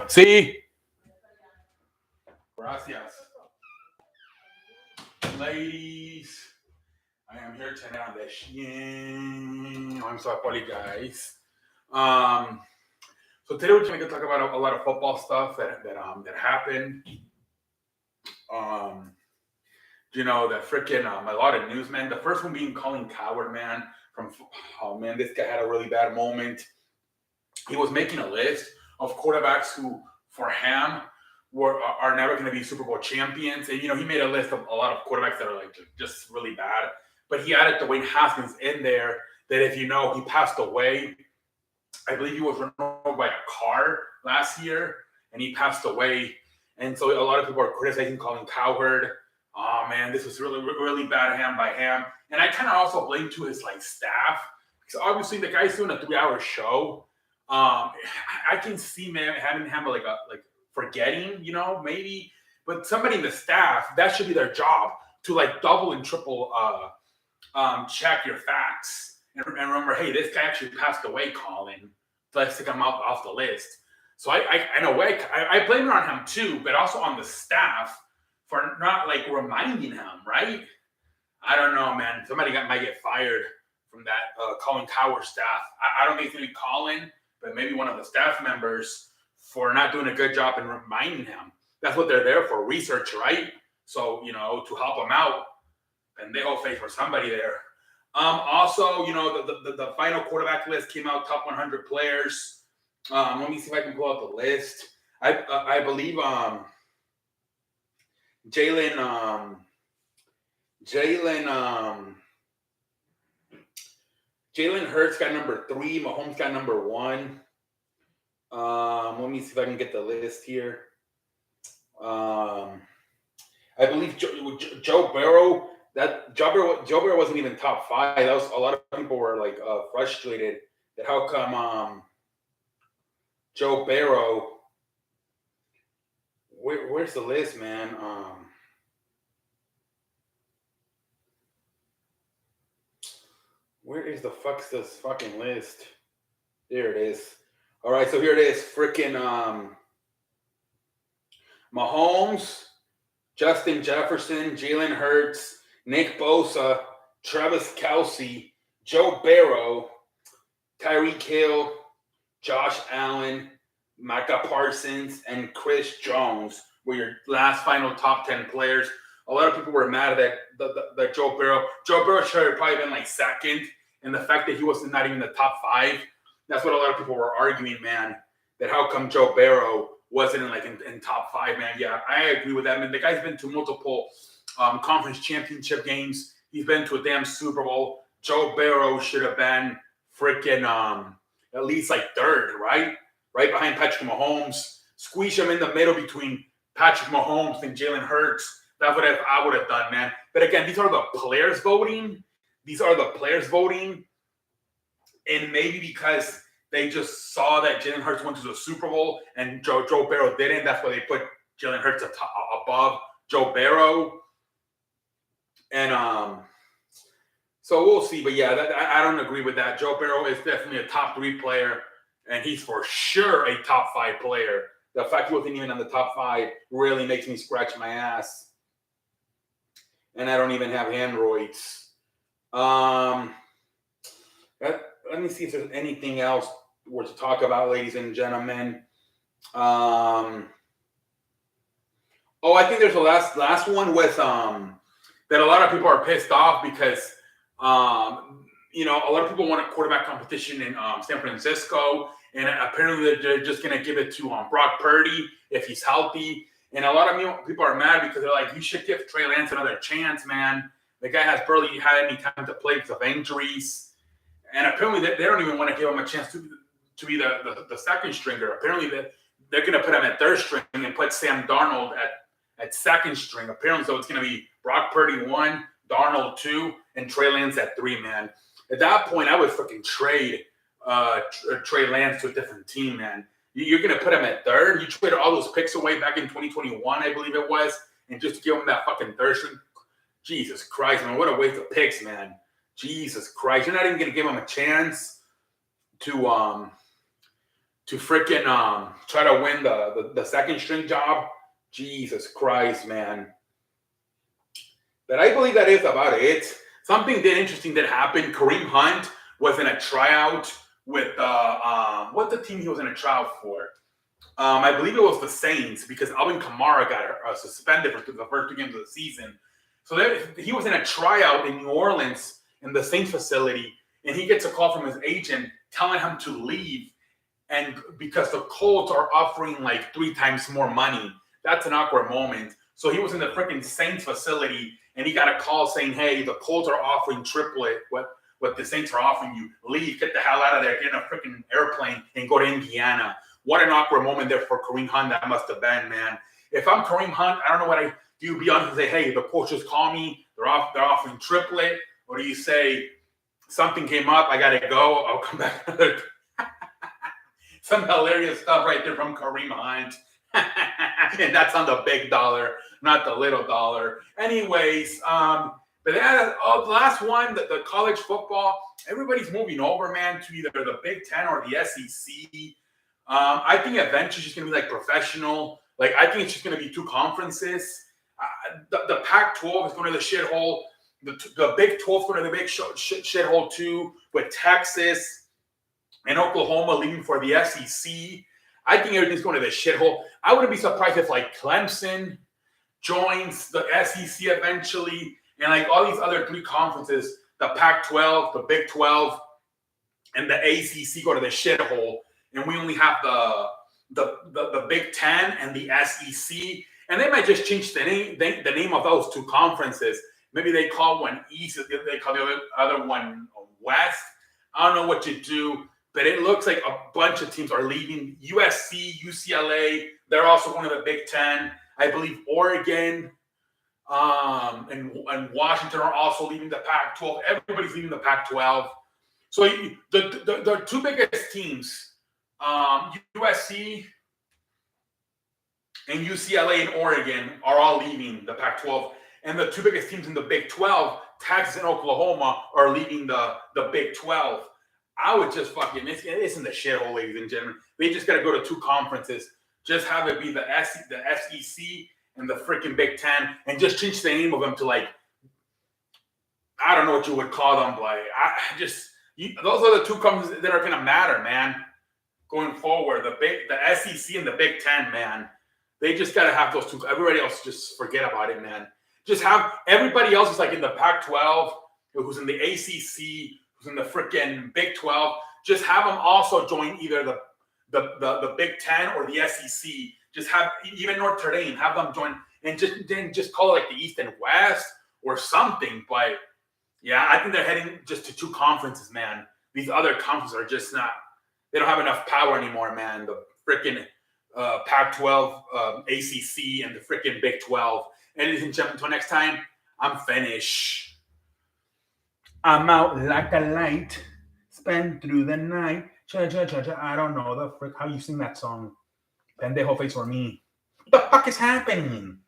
See? Gracias. Ladies, I am here tonight on the I'm so apologize. Um, so today we're going to talk about a lot of football stuff that happened. Um, that freaking a lot of news, man. The first one being Colin Coward, man. Oh man, this guy had a really bad moment. He was making a list of quarterbacks who, for him, are never going to be Super Bowl champions. And he made a list of a lot of quarterbacks that are like just really bad. But he added Dwayne Haskins in there. That if he passed away. I believe he was run over by a car last year, and he passed away. And so a lot of people are criticizing Colin Cowherd. Oh man, this was really, really bad by him. And I kind of also blame to his staff, because obviously the guy's doing a 3-hour show. I can see man having him like forgetting, maybe. But somebody in the staff, that should be their job, to double and triple check your facts. And remember, hey, this guy actually passed away, Colin. Let's take him off the list. So in a way, I blame it on him too, but also on the staff for not reminding him, right? I don't know, man. Somebody might get fired from that Colin Cowherd staff. I don't think it's going to be Colin, but maybe one of the staff members for not doing a good job in reminding him. That's what they're there for, research, right? So, to help him out. And they all face for somebody there. Also, the final quarterback list came out, top 100 players. Let me see if I can pull out the list. I believe Jalen Hurts got number 3. Mahomes got number 1. Let me see if I can get the list here. I believe Joe Burrow. Joe Burrow wasn't even top 5. That was a lot of people were frustrated that how come Joe Burrow. Where's the list, man? Where is the fuck's this fucking list? There it is. All right, so here it is. Freaking Mahomes, Justin Jefferson, Jalen Hurts, Nick Bosa, Travis Kelce, Joe Burrow, Tyreek Hill, Josh Allen, Micah Parsons, and Chris Jones were your last final top 10 players. A lot of people were mad that Joe Burrow should have probably been second, and the fact that he was not even in the top 5. That's what a lot of people were arguing, man. That how come Joe Burrow wasn't in top 5, man? Yeah, I agree with that, man. The guy's been to multiple conference championship games. He's been to a damn Super Bowl. Joe Burrow should have been freaking at least third, right? Right behind Patrick Mahomes. Squeeze him in the middle between Patrick Mahomes and Jalen Hurts. That's what I would have done, man. But again, these are the players voting. And maybe because they just saw that Jalen Hurts went to the Super Bowl and Joe Burrow didn't, that's why they put Jalen Hurts above Joe Burrow. And so we'll see. But yeah, I don't agree with that. Joe Burrow is definitely a top 3 player, and he's for sure a top 5 player. The fact he wasn't even on the top 5 really makes me scratch my ass. And I don't even have androids. Let me see if there's anything else worth to talk about, ladies and gentlemen. I think there's a last one with that a lot of people are pissed off because a lot of people want a quarterback competition in San Francisco, and apparently they're just gonna give it to Brock Purdy if he's healthy. And a lot of people are mad because they're like, you should give Trey Lance another chance, man. The guy has barely had any time to play because of injuries. And apparently they don't even want to give him a chance to be the second stringer. Apparently they're going to put him at third string and put Sam Darnold at second string. Apparently, so it's going to be Brock Purdy 1, Darnold 2, and Trey Lance at 3, man. At that point, I would fucking trade Trey Lance to a different team, man. You're going to put him at third? You traded all those picks away back in 2021, I believe it was, and just to give him that fucking third string? Jesus Christ, man. What a waste of picks, man. Jesus Christ. You're not even going to give him a chance to to freaking try to win the second string job. Jesus Christ, man. But I believe that is about it. Something interesting that happened. Kareem Hunt was in a tryout with what the team he was in a tryout for. I believe it was the Saints, because Alvin Kamara got suspended for the first 2 games of the season. So he was in a tryout in New Orleans in the Saints facility, and he gets a call from his agent telling him to leave, and because the Colts are offering like 3 times more money. That's an awkward moment. So he was in the freaking Saints facility, and he got a call saying, "Hey, the Colts are offering triplet what the Saints are offering you. Leave, get the hell out of there, get in a freaking airplane and go to Indiana." What an awkward moment there for Kareem Hunt that must have been, man. If I'm Kareem Hunt, I don't know what I do. Be honest and say, "Hey, the coach just called me. They're offering triplet." Or do you say, "Something came up, I gotta go. I'll come back another." Some hilarious stuff right there from Kareem Hunt. And that's on the big dollar, not the little dollar. Anyways, but the last one, the college football, everybody's moving over, man, to either the Big Ten or the SEC. I think eventually it's just going to be like professional. Like, I think it's just going to be 2 conferences. The Pac-12 is going to the shithole. The Big 12 is going to the big shithole too, with Texas and Oklahoma leaving for the SEC. I think everything's going to the shithole. I wouldn't be surprised if like Clemson joins the SEC eventually, and like all these other 3 conferences, the Pac-12, the Big 12, and the ACC go to the shithole, and we only have the Big Ten and the SEC, and they might just change the name of those 2 conferences. Maybe they call one East, they call the other one West. I don't know what you do. But it looks like a bunch of teams are leaving. USC, UCLA, they're also one of the Big Ten. I believe Oregon and Washington are also leaving the Pac-12. Everybody's leaving the Pac-12. So the 2 biggest teams, USC and UCLA and Oregon, are all leaving the Pac-12. And the 2 biggest teams in the Big 12, Texas and Oklahoma, are leaving the Big 12. I would just fucking, it's in the shithole, ladies and gentlemen. They just got to go to 2 conferences. Just have it be the SEC and the freaking Big Ten, and just change the name of them to like, I don't know what you would call them, but those are the 2 conferences that are going to matter, man, going forward. The SEC and the Big Ten, man. They just got to have those 2. Everybody else, just forget about it, man. Just have everybody else is like in the Pac-12, who's in the ACC, who's in the freaking Big 12, just have them also join either the Big 10 or the SEC. Just have even Notre Dame, have them join, and just call it like the East and West or something. But yeah, I think they're heading just to 2 conferences, man. These other conferences are just not, they don't have enough power anymore, man. The freaking Pac-12, ACC, and the freaking Big 12. Ladies and gentlemen, until next time, I'm finished. I'm out like a light, spend through the night. I don't know how you sing that song. Pendejo face for me. What the fuck is happening?